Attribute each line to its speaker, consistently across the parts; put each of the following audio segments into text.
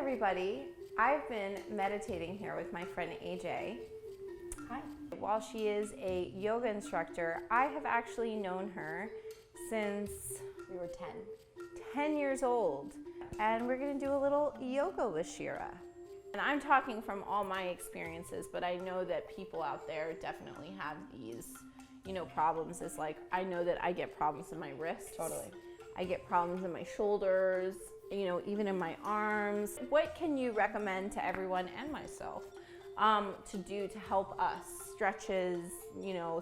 Speaker 1: everybody. I've been meditating here with my friend AJ.
Speaker 2: Hi.
Speaker 1: While she is a yoga instructor, I have actually known her since
Speaker 2: We were
Speaker 1: 10 years old. And we're gonna do a little yoga with Shira. And I'm talking from all my experiences, but I know that people out there definitely have these, problems. It's like, I know that I get problems in my wrists.
Speaker 2: Totally.
Speaker 1: I get problems in my shoulders, even in my arms. What can you recommend to everyone and myself to do to help us? Stretches,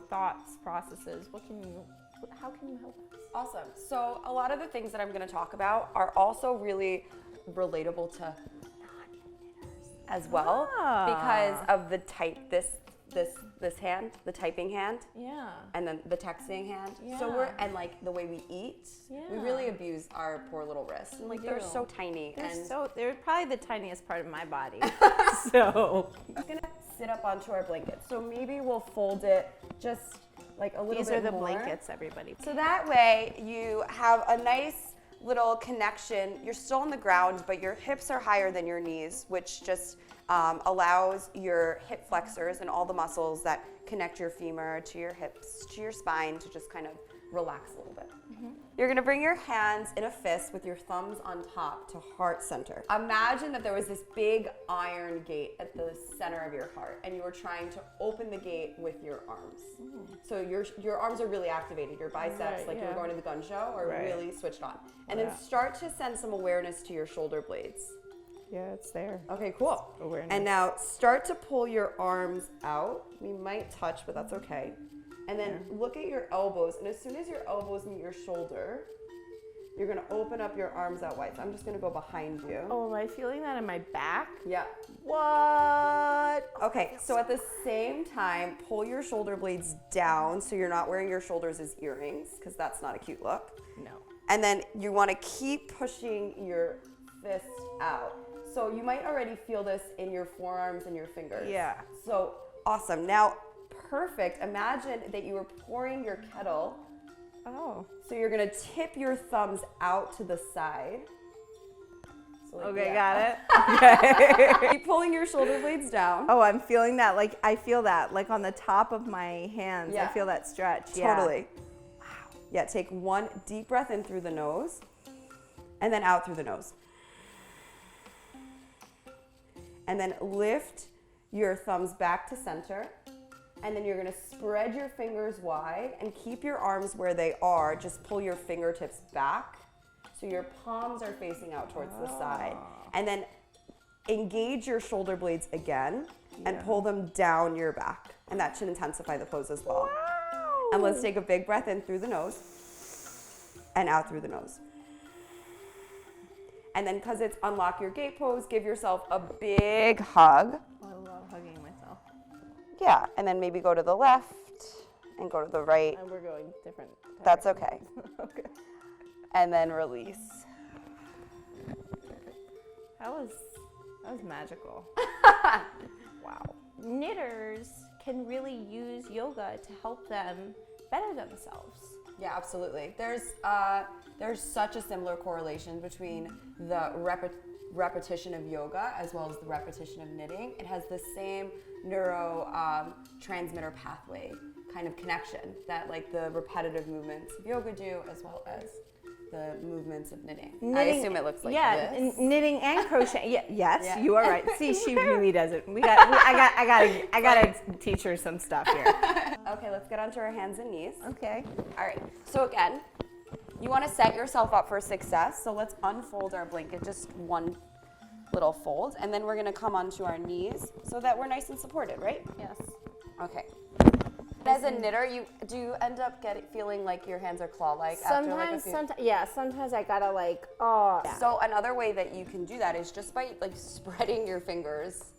Speaker 1: thoughts, processes. How can you help us?
Speaker 2: Awesome. So a lot of the things that I'm going to talk about are also really relatable to non-knitters as well, because of the this hand, the typing hand,
Speaker 1: Yeah.
Speaker 2: and then the texting hand.
Speaker 1: Yeah.
Speaker 2: So the way we eat, we really abuse our poor little wrists. And they're so tiny.
Speaker 1: They're probably the tiniest part of my body. So
Speaker 2: I'm gonna sit up onto our blanket. So maybe we'll fold it just like a little bit more.
Speaker 1: these are the blankets, everybody.
Speaker 2: So that way you have a nice little connection. You're still on the ground, but your hips are higher than your knees, which just allows your hip flexors and all the muscles that connect your femur to your hips, to your spine, to just kind of relax a little bit. Mm-hmm. You're gonna bring your hands in a fist with your thumbs on top to heart center. Imagine that there was this big iron gate at the center of your heart, and you were trying to open the gate with your arms. So your arms are really activated. Your biceps, you were going to the gun show, are really switched on. And then start to send some awareness to your shoulder blades.
Speaker 1: Yeah, it's there.
Speaker 2: Okay, cool.
Speaker 1: Awareness.
Speaker 2: And now start to pull your arms out. We might touch, but that's okay. And then look at your elbows. And as soon as your elbows meet your shoulder, you're going to open up your arms out wide. So I'm just going to go behind you.
Speaker 1: Oh, am I feeling that in my back?
Speaker 2: Yeah.
Speaker 1: What?
Speaker 2: Okay, so at the same time, pull your shoulder blades down so you're not wearing your shoulders as earrings, because that's not a cute look.
Speaker 1: No.
Speaker 2: And then you want to keep pushing your fist out. So you might already feel this in your forearms and your fingers.
Speaker 1: Yeah.
Speaker 2: So awesome. Now, perfect. Imagine that you were pouring your kettle.
Speaker 1: Oh.
Speaker 2: So you're going to tip your thumbs out to the side. So
Speaker 1: Got it. Okay.
Speaker 2: Keep pulling your shoulder blades down.
Speaker 1: Oh, I'm feeling that. I feel that on the top of my hands.
Speaker 2: Yeah.
Speaker 1: I feel that stretch.
Speaker 2: Totally. Wow. Yeah, take one deep breath in through the nose and then out through the nose. And then lift your thumbs back to center. And then you're gonna spread your fingers wide and keep your arms where they are. Just pull your fingertips back so your palms are facing out towards the side. And then engage your shoulder blades again and pull them down your back. And that should intensify the pose as well.
Speaker 1: Wow.
Speaker 2: And let's take a big breath in through the nose and out through the nose. And then, because it's unlock your gate pose, give yourself a big hug.
Speaker 1: Oh, I love hugging myself.
Speaker 2: Yeah, and then maybe go to the left and go to the right.
Speaker 1: And we're going different directions.
Speaker 2: That's okay.
Speaker 1: Okay.
Speaker 2: And then release.
Speaker 1: That was magical. Wow. Knitters can really use yoga to help them better themselves.
Speaker 2: Yeah, absolutely. There's such a similar correlation between the repetition of yoga as well as the repetition of knitting. It has the same neurotransmitter pathway kind of connection that the repetitive movements of yoga do as well as the movements of knitting. I assume it looks like this.
Speaker 1: Knitting and crochet. Yes, you are right. See, she really does it. I gotta teach her some stuff here.
Speaker 2: Okay, let's get onto our hands and knees.
Speaker 1: Okay.
Speaker 2: All right. So again, you want to set yourself up for success. So let's unfold our blanket, just one little fold, and then we're going to come onto our knees so that we're nice and supported, right?
Speaker 1: Yes.
Speaker 2: Okay. As a knitter, do you end up feeling like your hands are claw-like after a few?
Speaker 1: Sometimes I gotta Yeah.
Speaker 2: So another way that you can do that is just by spreading your fingers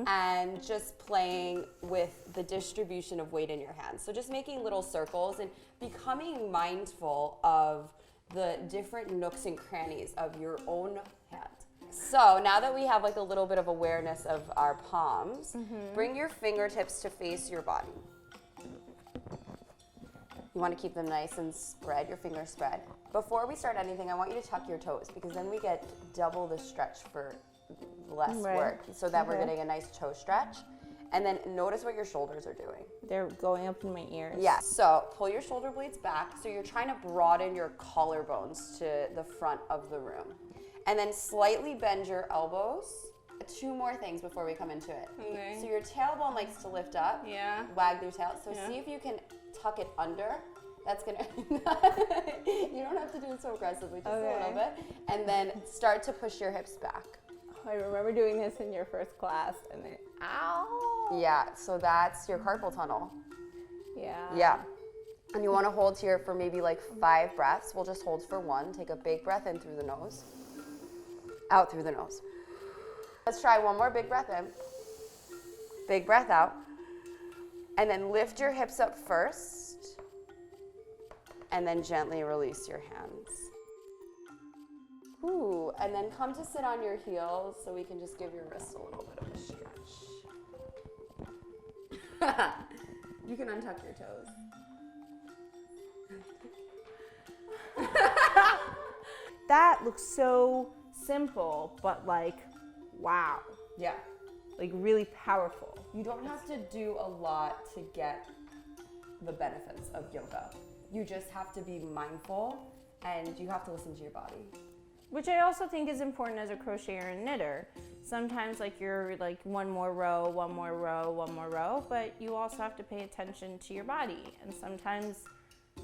Speaker 2: and just playing with the distribution of weight in your hands. So just making little circles and becoming mindful of the different nooks and crannies of your own hand. So now that we have a little bit of awareness of our palms, bring your fingertips to face your body. You want to keep them nice and spread, your fingers spread. Before we start anything, I want you to tuck your toes because then we get double the stretch for less
Speaker 1: Right.
Speaker 2: work so that we're
Speaker 1: Okay.
Speaker 2: getting a nice toe stretch. And then notice what your shoulders are doing.
Speaker 1: They're going up in my ears.
Speaker 2: Yeah, so pull your shoulder blades back. So you're trying to broaden your collarbones to the front of the room. And then slightly bend your elbows. 2 more things before we come into it.
Speaker 1: Okay.
Speaker 2: So your tailbone likes to lift up.
Speaker 1: Yeah.
Speaker 2: Wag your tail. So
Speaker 1: Yeah.
Speaker 2: see if you can tuck it under. That's gonna, you don't have to do it so aggressively, just a little bit. And then start to push your hips back.
Speaker 1: I remember doing this in your first class and then, ow.
Speaker 2: Yeah, so that's your carpal tunnel.
Speaker 1: Yeah.
Speaker 2: Yeah. And you wanna hold here for maybe like 5 breaths. We'll just hold for 1. Take a big breath in through the nose, out through the nose. Let's try 1 more big breath in. Big breath out. And then lift your hips up first. And then gently release your hands. Ooh, and then come to sit on your heels so we can just give your wrists a little bit of a stretch. You can untuck your toes.
Speaker 1: That looks so simple, but like, wow.
Speaker 2: Yeah.
Speaker 1: Like really powerful.
Speaker 2: You don't have to do a lot to get the benefits of yoga. You just have to be mindful and you have to listen to your body.
Speaker 1: Which I also think is important as a crocheter and knitter. Sometimes like you're like 1 more row, 1 more row, 1 more row, but you also have to pay attention to your body. And sometimes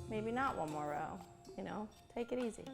Speaker 1: maybe not 1 more row, you know, take it easy.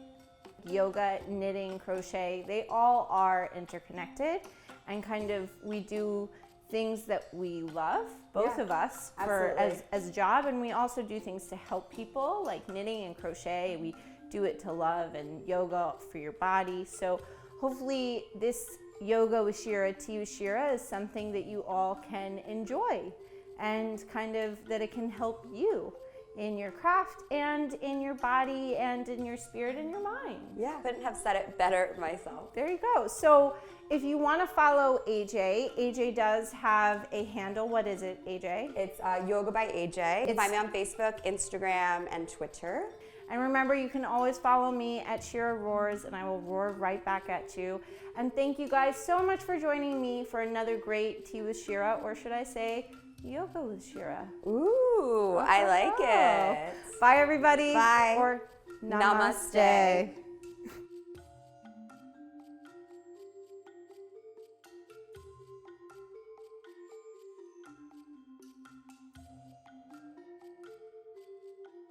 Speaker 1: Yoga, knitting, crochet, they all are interconnected and kind of we do things that we love, both of us, for as a job, and we also do things to help people, like knitting and crochet. We do it to love, and yoga for your body. So hopefully this yoga with Shira, tea with Shira, is something that you all can enjoy, and kind of that it can help you in your craft and in your body and in your spirit and your mind.
Speaker 2: Yeah, couldn't have said it better myself.
Speaker 1: There you go. So if you want to follow AJ does have a handle. What is it, AJ?
Speaker 2: It's Yoga by AJ. You can find me on Facebook, Instagram, and Twitter.
Speaker 1: And remember, you can always follow me at Shira Roars, and I will roar right back at you. And thank you guys so much for joining me for another great Tea with Shira, or should I say, Yoga with Shira.
Speaker 2: Ooh, I like it.
Speaker 1: Bye, everybody.
Speaker 2: Bye.
Speaker 1: Or
Speaker 2: Namaste.